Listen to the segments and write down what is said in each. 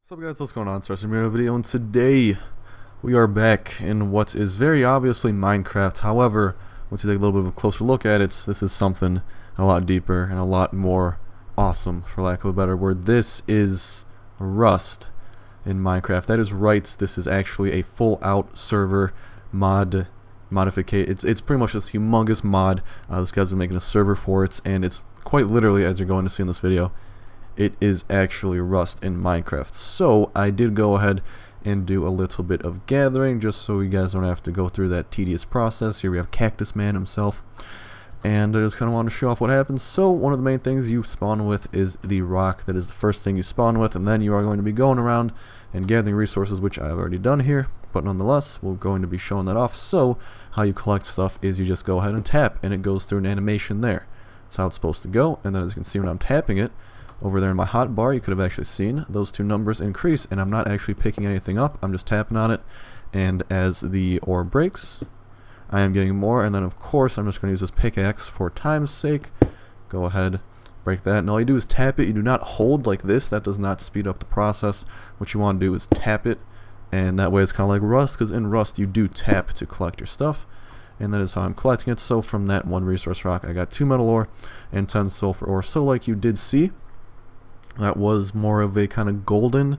What's up guys, what's going on? It's RustMc here video, and today we are back in what is very obviously Minecraft. However, once you take a little bit of a closer look at it, this is something a lot deeper and a lot more awesome, for lack of a better word. This is Rust in Minecraft. That is right, this is actually a full out server modification. It's pretty much this humongous mod. This guy's been making a server for it, and it's quite literally, as you're going to see in this video, it is actually Rust in Minecraft. So I did go ahead and do a little bit of gathering just so you guys don't have to go through that tedious process. Here we have Cactus Man himself, and I just kind of want to show off what happens. So one of the main things you spawn with is the rock. That is the first thing you spawn with, and then you are going to be going around and gathering resources, which I've already done here, but nonetheless we're going to be showing that off. So how you collect stuff is you just go ahead and tap, and it goes through an animation there. That's how it's supposed to go. And then as you can see when I'm tapping it, over there in my hotbar, you could have actually seen those two numbers increase, and I'm not actually picking anything up. I'm just tapping on it, and as the ore breaks, I am getting more. And then of course I'm just going to use this pickaxe for time's sake. Go ahead, break that, and all you do is tap it. You do not hold like this. That does not speed up the process. What you want to do is tap it, and that way it's kind of like Rust, because in Rust you do tap to collect your stuff. And that is how I'm collecting it. So from that one resource rock I got 2 metal ore and 10 sulfur ore. So like you did see, that was more of a kind of golden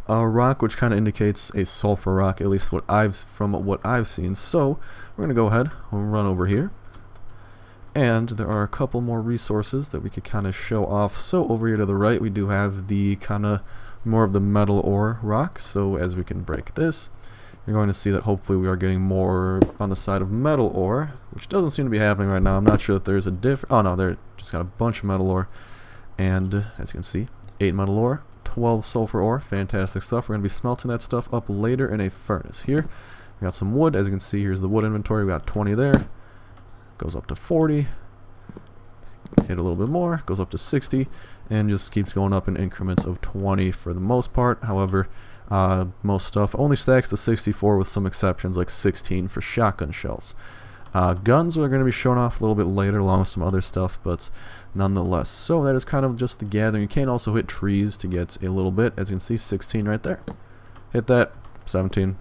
rock, which kind of indicates a sulfur rock, at least from what I've seen. So we're going to go ahead and run over here, and there are a couple more resources that we could kind of show off. So over here to the right we do have the kind of more of the metal ore rock. So as we can break this, you're going to see that hopefully we are getting more on the side of metal ore, which doesn't seem to be happening right now. I'm not sure if there's a oh no, there just got a bunch of metal ore. And as you can see, 8 metal ore, 12 sulfur ore, fantastic stuff. We're going to be smelting that stuff up later in a furnace. Here, we got some wood. As you can see, here's the wood inventory. We got 20 there. Goes up to 40. Hit a little bit more. Goes up to 60. And just keeps going up in increments of 20 for the most part. However, most stuff only stacks to 64 with some exceptions, like 16 for shotgun shells. Guns are going to be shown off a little bit later along with some other stuff, but nonetheless. So that is kind of just the gathering. You can also hit trees to get a little bit. As you can see, 16 right there. Hit that, 17.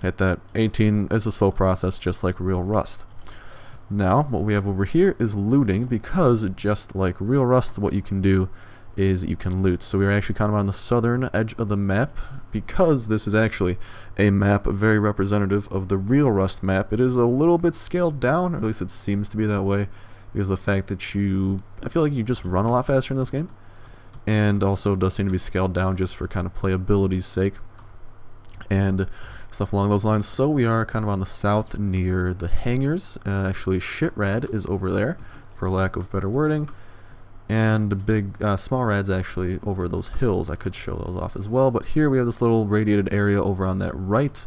Hit that, 18. It's a slow process, just like real Rust. Now, what we have over here is looting, because just like real Rust, what you can do is you can loot. So we're actually kind of on the southern edge of the map, because this is actually a map very representative of the real Rust map. It is a little bit scaled down, or at least it seems to be that way, because of the fact that I feel like you just run a lot faster in this game, and also it does seem to be scaled down just for kind of playability's sake and stuff along those lines. So we are kind of on the south near the hangars. Actually, Shitrad is over there, for lack of better wording. And the big small rad's actually over those hills. I could show those off as well, but here we have this little radiated area over on that right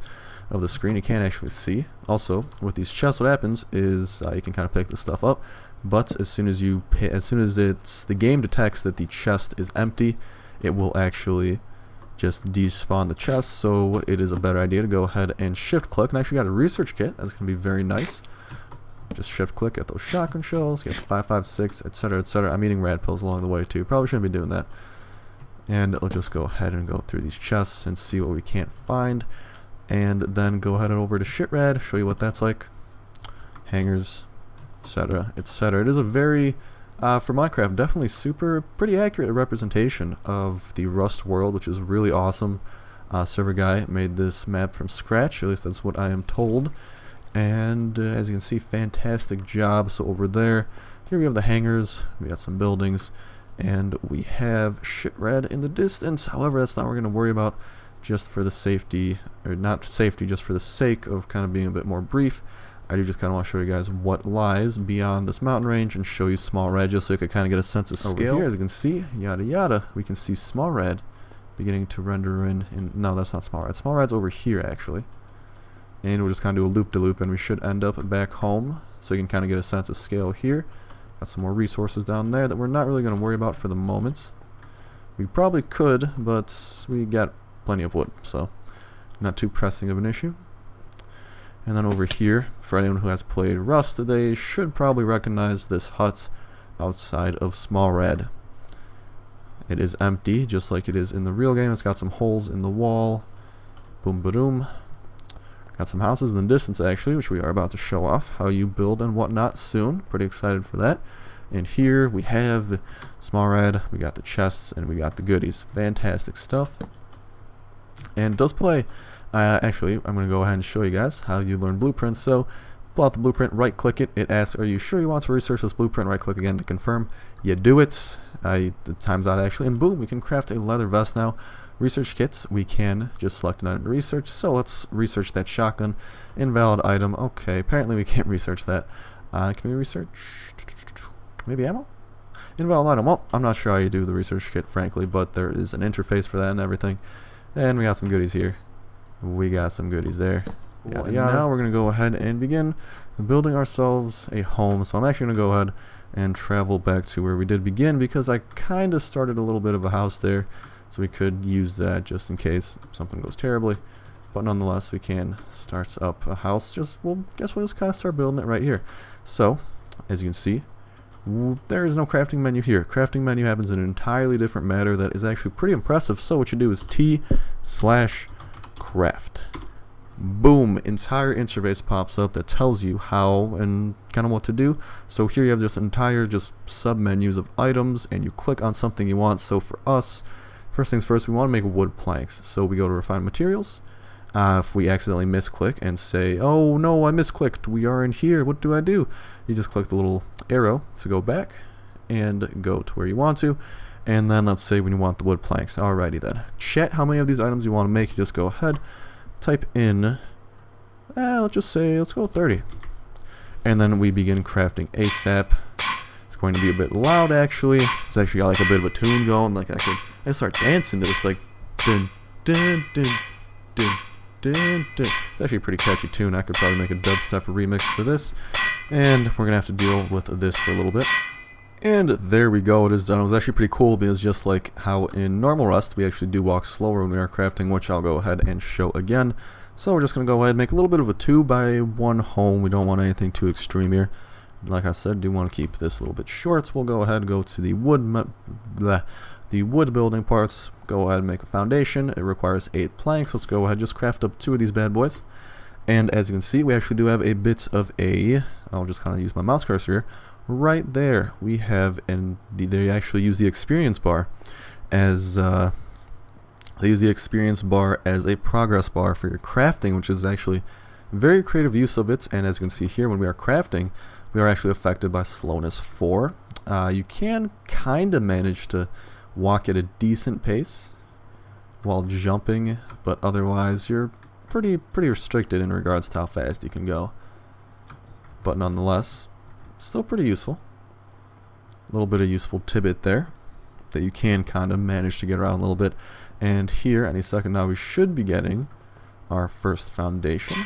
of the screen. You can't actually see. Also, with these chests, what happens is you can kind of pick this stuff up, but as soon as the game detects that the chest is empty, it will actually just despawn the chest. So it is a better idea to go ahead and shift click. And I actually got a research kit. That's going to be very nice. Just shift click at those shotgun shells, get 5.56, etc., etc. I'm eating rad pills along the way too. Probably shouldn't be doing that. And we'll just go ahead and go through these chests and see what we can't find. And then go ahead and over to Shitrad, show you what that's like. Hangars, etc., etc. It is a very, for Minecraft, definitely pretty accurate representation of the Rust world, which is really awesome. Server guy made this map from scratch, at least that's what I am told. And as you can see, fantastic job. So over there, here we have the hangars, we got some buildings, and we have Shitrad in the distance. However, that's not what we're going to worry about, just for the safety, or not safety, just for the sake of kind of being a bit more brief. I do just kind of want to show you guys what lies beyond this mountain range and show you small rad, just so you can kind of get a sense of scale. Over here, as you can see, yada yada, we can see small rad beginning to render in. No, that's not small rad. Small rad's over here actually. And we'll just kind of do a loop-de-loop, and we should end up back home, so you can kind of get a sense of scale here. Got some more resources down there that we're not really going to worry about for the moment. We probably could, but we got plenty of wood, so not too pressing of an issue. And then over here, for anyone who has played Rust, they should probably recognize this hut outside of Small Rad. It is empty, just like it is in the real game. It's got some holes in the wall. Boom, ba-doom. Got some houses in the distance, actually, which we are about to show off how you build and whatnot soon. Pretty excited for that. And here we have the small red, we got the chests, and we got the goodies. Fantastic stuff. And it does play. Actually, I'm going to go ahead and show you guys how you learn blueprints. So, pull out the blueprint, right-click it. It asks, are you sure you want to research this blueprint? Right-click again to confirm. You do it. The time's out, actually. And boom, we can craft a leather vest now. Research kits, we can just select an item to research. So let's research that shotgun. Invalid item. Okay, apparently we can't research that. Can we research? Maybe ammo? Invalid item. Well, I'm not sure how you do the research kit, frankly, but there is an interface for that and everything. And we got some goodies here. We got some goodies there. Yeah. Now we're going to go ahead and begin building ourselves a home. So I'm actually going to go ahead and travel back to where we did begin because I kind of started a little bit of a house there. So we could use that just in case something goes terribly. But nonetheless, we can start up a house. We'll just kind of start building it right here. So, as you can see, there is no crafting menu here. Crafting menu happens in an entirely different matter that is actually pretty impressive. So what you do is T/craft. Boom, entire interface pops up that tells you how and kind of what to do. So here you have this entire sub menus of items, and you click on something you want. So for us, first things first, we want to make wood planks. So we go to refine materials. If we accidentally misclick and say, oh no, I misclicked, we are in here, what do I do? You just click the little arrow to go back and go to where you want to. And then let's say when you want the wood planks. Alrighty then. Chat how many of these items you want to make. You just go ahead, type in, let's go 30. And then we begin crafting ASAP. It's going to be a bit loud actually. It's actually got like a bit of a tune going. Like I start dancing to this like dun dun dun dun dun dun. It's actually a pretty catchy tune. I could probably make a dubstep remix to this. And we're going to have to deal with this for a little bit. And there we go, it is done. It was actually pretty cool because just like how in normal Rust, we actually do walk slower when we are crafting, which I'll go ahead and show again. So we're just going to go ahead and make a little bit of a 2x1 home. We don't want anything too extreme here. Like I said, do want to keep this a little bit short. So we'll go ahead and go to the wood building parts. Go ahead and make a foundation. It requires 8 planks. Let's go ahead and just craft up 2 of these bad boys. And as you can see, we actually do have a bit of I'll just kind of use my mouse cursor here. Right there, we have, and they actually use the experience bar as a progress bar for your crafting, which is actually very creative use of it. And as you can see here, when we are crafting, we are actually affected by slowness 4. You can kind of manage to walk at a decent pace while jumping, but otherwise you're pretty restricted in regards to how fast you can go. But nonetheless, still pretty useful. A little bit of useful tidbit there that you can kind of manage to get around a little bit. And here, any second now, we should be getting our first foundation.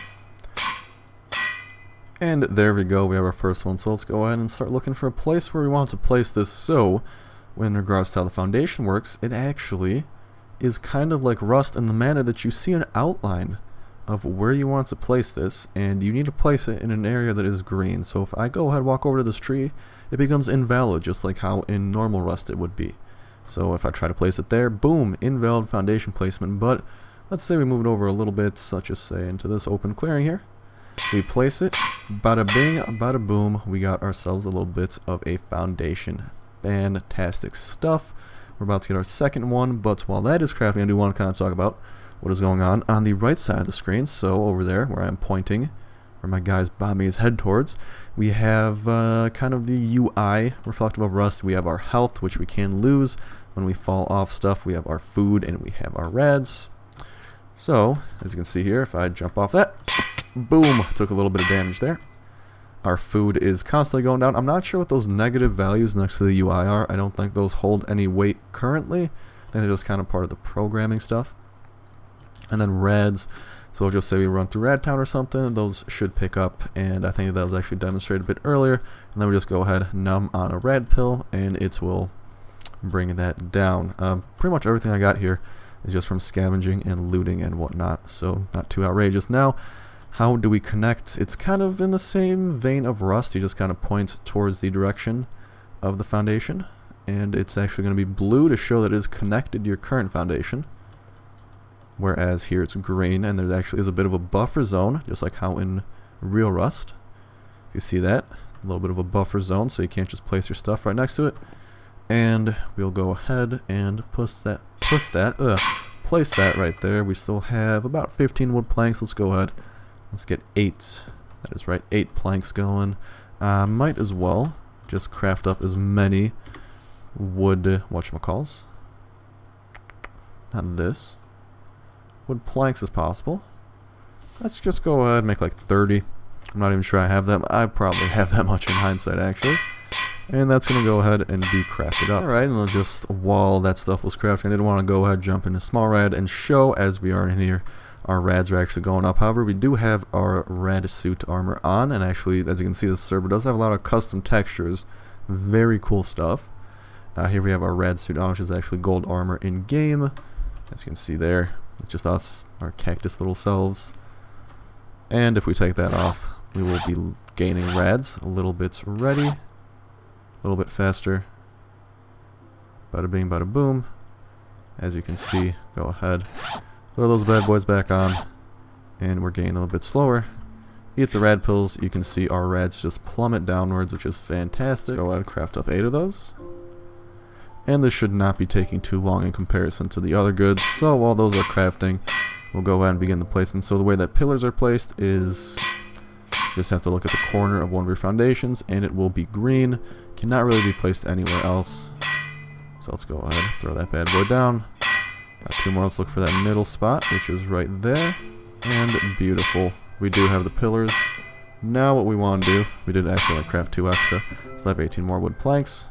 And there we go, we have our first one. So let's go ahead and start looking for a place where we want to place this. So, in regards to how the foundation works, it actually is kind of like Rust in the manner that you see an outline of where you want to place this, and you need to place it in an area that is green. So if I go ahead and walk over to this tree, it becomes invalid, just like how in normal Rust it would be. So if I try to place it there, boom, invalid foundation placement. But let's say we move it over a little bit, such as say into this open clearing here. We place it, bada bing, bada boom, we got ourselves a little bit of a foundation. Fantastic stuff. We're about to get our second one, but while that is crafting, I do want to kind of talk about what is going on the right side of the screen. So over there where I'm pointing, where my guy's bobbing his head towards, we have kind of the UI reflective of Rust. We have our health, which we can lose when we fall off stuff. We have our food, and we have our reds. So as you can see here, if I jump off that, boom, took a little bit of damage there. Our food is constantly going down. I'm not sure what those negative values next to the UI are. I don't think those hold any weight currently. I think they're just kind of part of the programming stuff. And then reds, so we'll just say we run through Radtown or something, those should pick up, and I think that was actually demonstrated a bit earlier. And then we just go ahead, numb on a red pill, and it will bring that down. Pretty much everything I got here is just from scavenging and looting and whatnot, so not too outrageous. Now, how do we connect? It's kind of in the same vein of Rust. You just kind of point towards the direction of the foundation, and it's actually going to be blue to show that it is connected to your current foundation. Whereas here it's green, and there actually is a bit of a buffer zone, just like how in real Rust. If you see that, a little bit of a buffer zone, so you can't just place your stuff right next to it. And we'll go ahead and place that right there. We still have about 15 wood planks. Let's go ahead. Let's get 8. That is right, 8 planks going. Might as well just craft up as many wood, whatchamacalls, not this, wood planks as possible. Let's just go ahead and make like 30. I'm not even sure I have that. I probably have that much in hindsight, actually. And that's going to go ahead and be crafted up. Alright, and just while that stuff was crafting, I didn't want to go ahead, jump into small rad, and show as we are in here, our rads are actually going up. However, we do have our rad suit armor on, and actually, as you can see, this server does have a lot of custom textures. Very cool stuff. Here we have our rad suit on, which is actually gold armor in game. As you can see there, it's just us, our cactus little selves. And if we take that off, we will be gaining rads a little bit ready. A little bit faster. Bada bing, bada boom. As you can see, go ahead. Throw those bad boys back on. And we're gaining them a bit slower. Eat the rad pills. You can see our rads just plummet downwards, which is fantastic. Go ahead, craft up 8 of those. And this should not be taking too long in comparison to the other goods. So while those are crafting, we'll go ahead and begin the placement. So the way that pillars are placed is you just have to look at the corner of one of your foundations, and it will be green. Cannot really be placed anywhere else. So let's go ahead, throw that bad boy down. Got 2 more. Let's look for that middle spot, which is right there. And beautiful. We do have the pillars. Now what we want to do, we did actually only craft 2 extra. So I have 18 more wood planks.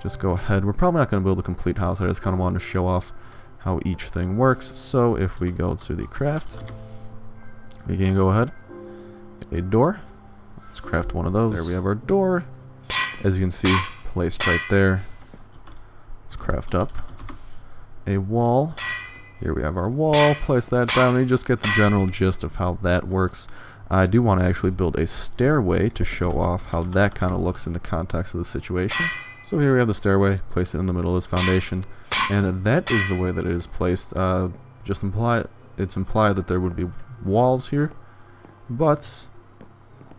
Just go ahead. We're probably not going to build a complete house. I just kind of wanted to show off how each thing works. So if we go to the craft, we can go ahead. A door. Let's craft one of those. There we have our door. As you can see, placed right there. Let's craft up a wall. Here we have our wall. Place that down, and you just get the general gist of how that works. I do want to actually build a stairway to show off how that kind of looks in the context of the situation. So here we have the stairway. Place it in the middle of this foundation, and that is the way that it is placed. It's implied that there would be walls here, but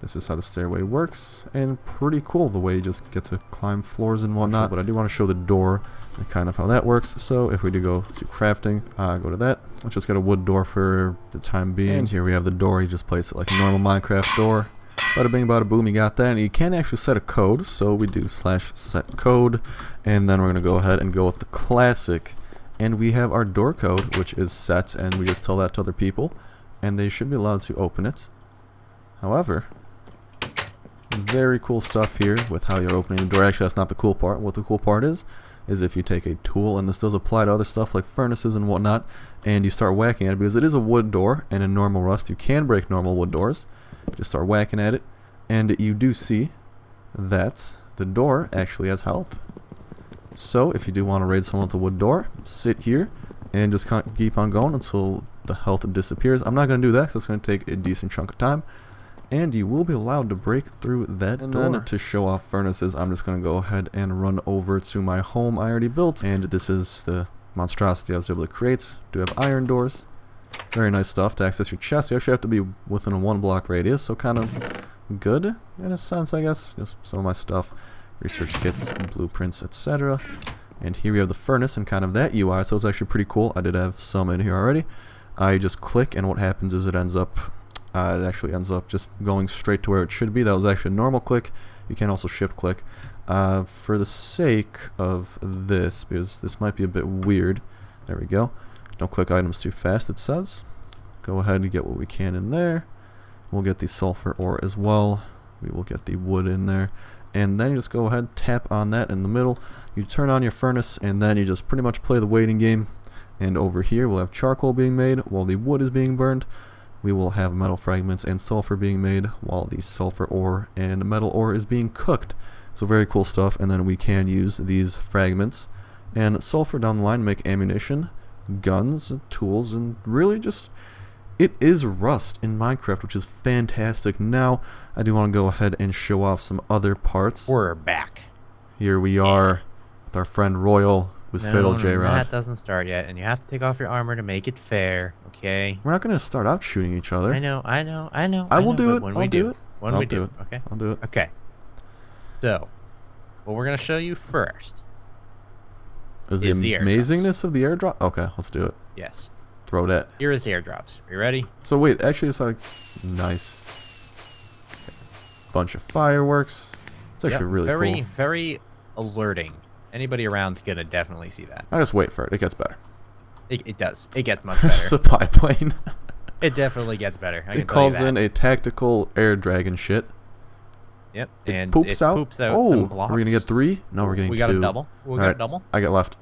this is how the stairway works, and pretty cool the way you just get to climb floors and whatnot. But I do want to show the door and kind of how that works. So if we do go to crafting, go to that. Let's just get a wood door for the time being. And here we have the door. You just place it like a normal Minecraft door. Bada bing, bada boom, you got that. And you can actually set a code, so we do /set code, and then we're going to go ahead and go with the classic. And we have our door code, which is set, and we just tell that to other people, and they should be allowed to open it. However, very cool stuff here with how you're opening the door. Actually, that's not the cool part. What the cool part is if you take a tool, and this does apply to other stuff like furnaces and whatnot, and you start whacking at it, because it is a wood door, and in normal Rust you can break normal wood doors. Just start whacking at it, and you do see that the door actually has health. So if you do want to raid someone with a wood door, sit here and just keep on going until the health disappears. I'm not going to do that because it's going to take a decent chunk of time. And you will be allowed to break through that door. Then to show off furnaces, I'm just going to go ahead and run over to my home I already built. And this is the monstrosity I was able to create. Do have iron doors. Very nice stuff to access your chest. You actually have to be within a 1 block radius, so kind of good in a sense, I guess. Just some of my stuff, research kits, blueprints, etc. And here we have the furnace and kind of that UI, so it's actually pretty cool. I did have some in here already. I just click, and what happens is it actually ends up just going straight to where it should be. That was actually a normal click. You can also shift click. For the sake of this, because this might be a bit weird, there we go. Don't click items too fast, it says. Go ahead and get what we can in there. We'll get the sulfur ore as well. We will get the wood in there. And then you just go ahead, tap on that in the middle. You turn on your furnace, and then you just pretty much play the waiting game. And over here we'll have charcoal being made while the wood is being burned. We will have metal fragments and sulfur being made while the sulfur ore and metal ore is being cooked. So very cool stuff. And then we can use these fragments and sulfur down the line to make ammunition, guns, tools, and really just, it is Rust in Minecraft, which is fantastic. Now I do want to go ahead and show off some other parts. We're back. Here we are with our friend Royal, who's Fiddle J-Rod. That doesn't start yet, and you have to take off your armor to make it fair, okay? We're not going to start out shooting each other. I know. I will do it. When I'll we do it. When we do it, okay? I'll do it. Okay. So, what we're going to show you first is the amazingness of the airdrop. Okay, let's do it. Yes. Throw that. Here is the airdrops. Are you ready? So wait, actually it's like nice. Bunch of fireworks. It's actually really cool. Very alerting. Anybody around's gonna definitely see that. I just wait for it. It gets better. It does. It gets much better. Supply plane. It definitely gets better. It calls in a tactical air dragon shit. Yep. It poops out some blocks. We're gonna get 3? No, we're getting 2. We got a double. We got a double. I get left.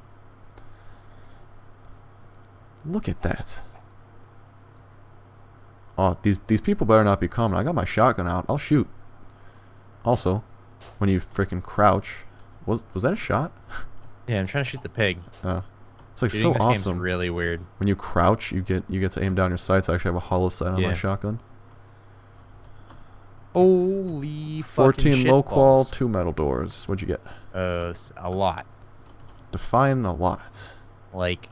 Look at that. Oh, these people better not be coming. I got my shotgun out. I'll shoot. Also, when you freaking crouch, was that a shot? Yeah, I'm trying to shoot the pig. It's like so awesome. This game's really weird. When you crouch, you get to aim down your sights. I actually have a hollow sight on my shotgun. Holy fucking 14 low qual, 2 metal doors. What'd you get? A lot. Define a lot. Like,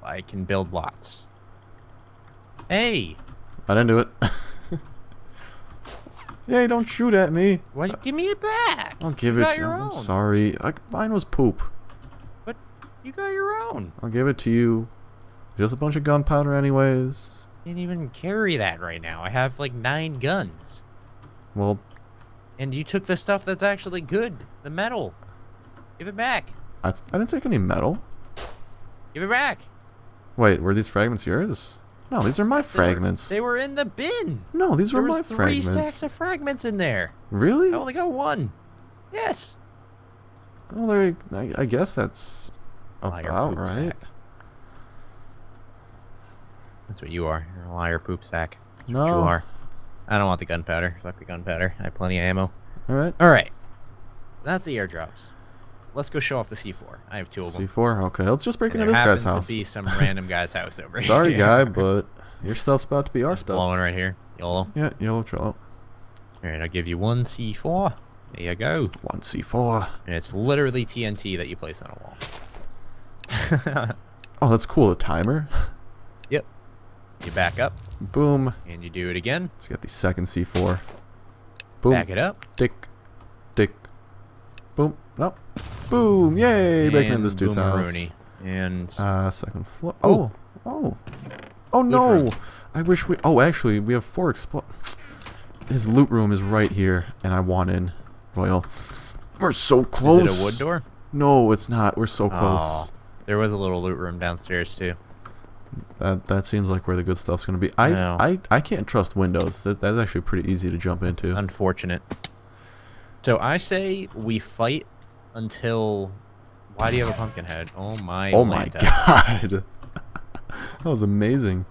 I can build lots. Hey! I didn't do it. Hey, don't shoot at me. Why? Give me it back. I'll give it to you. I'm sorry. Mine was poop. But you got your own. I'll give it to you. Just a bunch of gunpowder anyways. Can't even carry that right now. I have like 9 guns. Well. And you took the stuff that's actually good. The metal. Give it back. I didn't take any metal. Give it back. Wait, were these fragments yours? No, these are my fragments. They were in the bin. No, these were my fragments. There was 3 stacks of fragments in there. Really? I only got 1. Yes. Well, I guess that's about right. Sack. That's what you are. You're a liar poop sack. That's what you are. I don't want the gunpowder. Fuck the gunpowder. I have plenty of ammo. Alright. Alright. That's the airdrops. Let's go show off the C4. I have 2 of them. C4? Okay, let's just break into this guy's house. There happens to be some random guy's house over here. Sorry, guy, but your stuff's about to be our stuff. Blowing right here. YOLO. Yeah, YOLO Trello. Alright, I'll give you 1 C4. There you go. 1 C4. And it's literally TNT that you place on a wall. Oh, that's cool. A timer? Yep. You back up. Boom. And you do it again. Let's get the second C4. Boom. Back it up. Tick. Tick. Boom. No. Boom. Yay. Breaking in this dude's house. And second floor. Oh. Oh no. I wish we. Oh, actually, we have 4 His loot room is right here, and I want in. Royal. We're so close. Is it a wood door? No, it's not. We're so close. Oh, there was a little loot room downstairs too. That seems like where the good stuff's gonna be. I can't trust windows. That's actually pretty easy to jump into. It's unfortunate. So I say we fight until. Why do you have a pumpkin head? Oh my. Oh my god. That was amazing.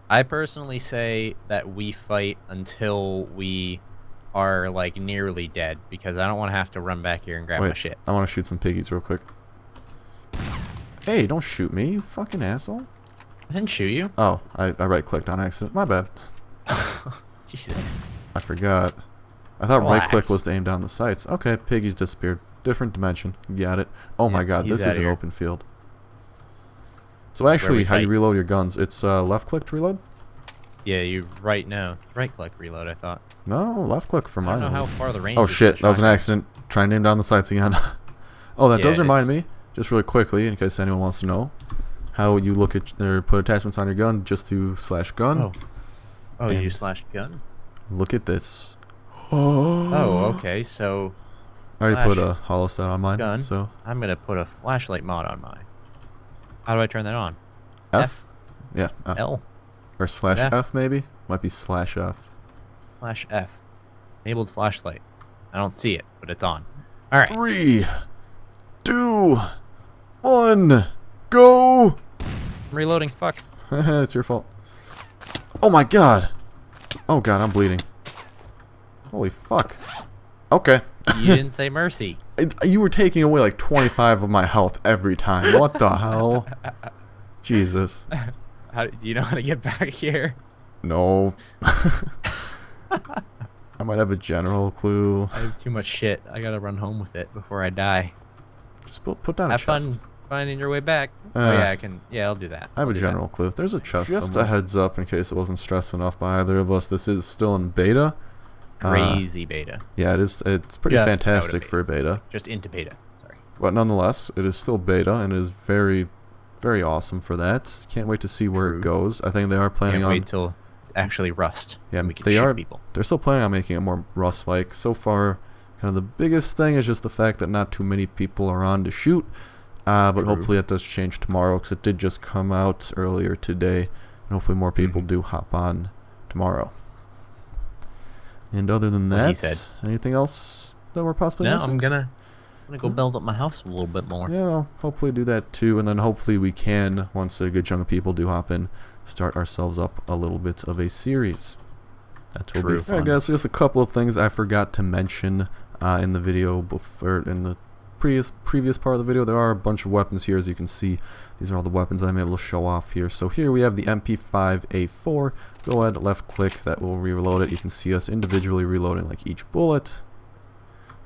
I personally say that we fight until we are like nearly dead, because I don't want to have to run back here and grab my shit. I want to shoot some piggies real quick. Hey, don't shoot me, you fucking asshole. I didn't shoot you. Oh, I right-clicked on accident. My bad. Jesus. I forgot. I thought right-click was to aim down the sights. Okay, piggies disappeared. Different dimension. Got it. Oh my god, this is an open field. So actually, how you reload your guns, it's left-click to reload? Yeah, you right-click reload, I thought. No, left-click for mine. I don't know how far the range is. Oh shit, that was an accident. Trying to aim down the sights again. Oh, that does remind me, just really quickly, in case anyone wants to know, how you look at or put attachments on your gun, just to /gun. Oh, you /gun? Look at this. Oh, okay, so... I already put a hollow set on mine, gun. So... I'm gonna put a flashlight mod on mine. How do I turn that on? F? Yeah, F. L? Or /F maybe? Might be /F. /F. Enabled flashlight. I don't see it, but it's on. Alright. 3, 2, 1, go! I'm reloading, fuck. It's your fault. Oh my god! Oh god, I'm bleeding. Holy fuck. Okay. You didn't say mercy. You were taking away like 25 of my health every time. What the hell? Jesus. Do you know how to get back here? No. I might have a general clue. I have too much shit. I gotta run home with it before I die. Just put down Have a chest. fun finding your way back. Oh yeah, I can. Yeah, I'll do that. I have a general clue. There's a chest. Just a heads up in case it wasn't stressed enough by either of us. This is still in beta. Crazy beta. Yeah, it is. It's pretty Just fantastic for a beta. Just into beta. Sorry. But nonetheless, it is still beta and it is very, very awesome for that. Can't wait to see where it goes. I think they are planning on. Can't wait till it's actually Rust. Yeah, and we can they shoot are. people. They're still planning on making it more Rust-like. So far, kind of the biggest thing is just the fact that not too many people are on to shoot. But hopefully it does change tomorrow because it did just come out earlier today. And hopefully more people do hop on tomorrow. And other than that, anything else that we're possibly missing? I'm gonna go build up my house a little bit more. Yeah, I'll hopefully do that too. And then hopefully we can, once a good chunk of people do hop in, start ourselves up a little bit of a series. That will be fun. I guess just a couple of things I forgot to mention in the video before, in the previous part of the video. There are a bunch of weapons here, as you can see. These are all the weapons I'm able to show off here. So here we have the MP5A4. Go ahead, left click, that will reload it. You can see us individually reloading like each bullet.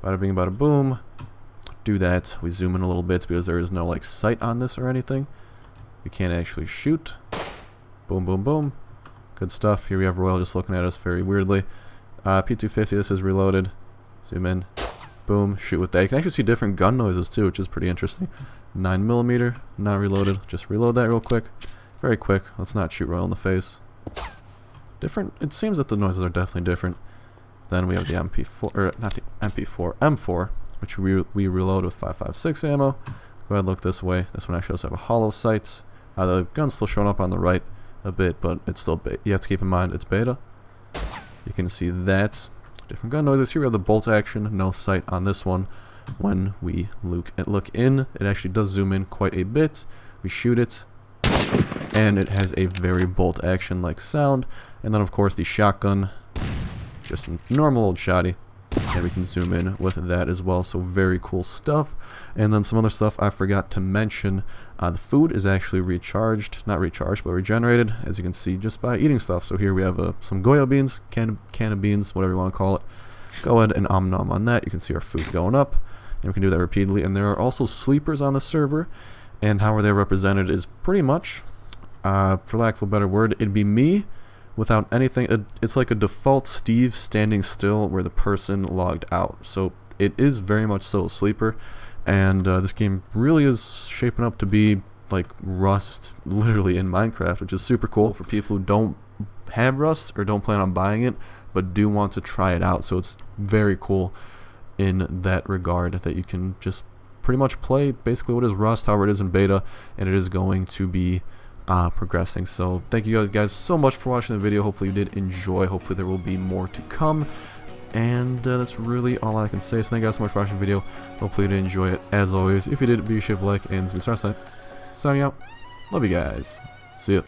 Bada bing, bada boom. Do that. We zoom in a little bit because there is no like sight on this or anything. We can't actually shoot. Boom, boom, boom. Good stuff. Here we have Royal just looking at us very weirdly. P250, this is reloaded. Zoom in. Boom, shoot with that. You can actually see different gun noises too, which is pretty interesting. 9mm, not reloaded. Just reload that real quick. Very quick. Let's not shoot Royal in the face. Different. It seems that the noises are definitely different. Then we have the MP4, or not the MP4, M4, which we reload with 5.56 ammo. Go ahead, look this way. This one actually does have a hollow sight. The gun's still showing up on the right a bit, but it's still you have to keep in mind it's beta. You can see that. Different gun noises. Here we have the bolt action, no sight on this one. When we look in, it actually does zoom in quite a bit. We shoot it, and it has a very bolt action like sound. And then of course the shotgun, just a normal old shotty, and we can zoom in with that as well. So very cool stuff. And then some other stuff I forgot to mention. The food is actually recharged, not recharged, but regenerated, as you can see just by eating stuff. So here we have some Goya beans, can of beans, whatever you want to call it. Go ahead and nom on that. You can see our food going up, and we can do that repeatedly. And there are also sleepers on the server, and how they're represented is pretty much, for lack of a better word, it'd be me without anything. It's like a default Steve standing still where the person logged out. So it is very much so a sleeper. And this game really is shaping up to be like Rust, literally in Minecraft, which is super cool for people who don't have Rust or don't plan on buying it, but do want to try it out. So it's very cool in that regard that you can just pretty much play basically what is Rust, however it is in beta, and it is going to be progressing. So thank you guys so much for watching the video. Hopefully you did enjoy. Hopefully there will be more to come. And that's really all I can say. So thank you guys so much for watching the video. Hopefully you did enjoy it. As always, if you did, be sure to like and subscribe. Signing out. Love you guys. See ya.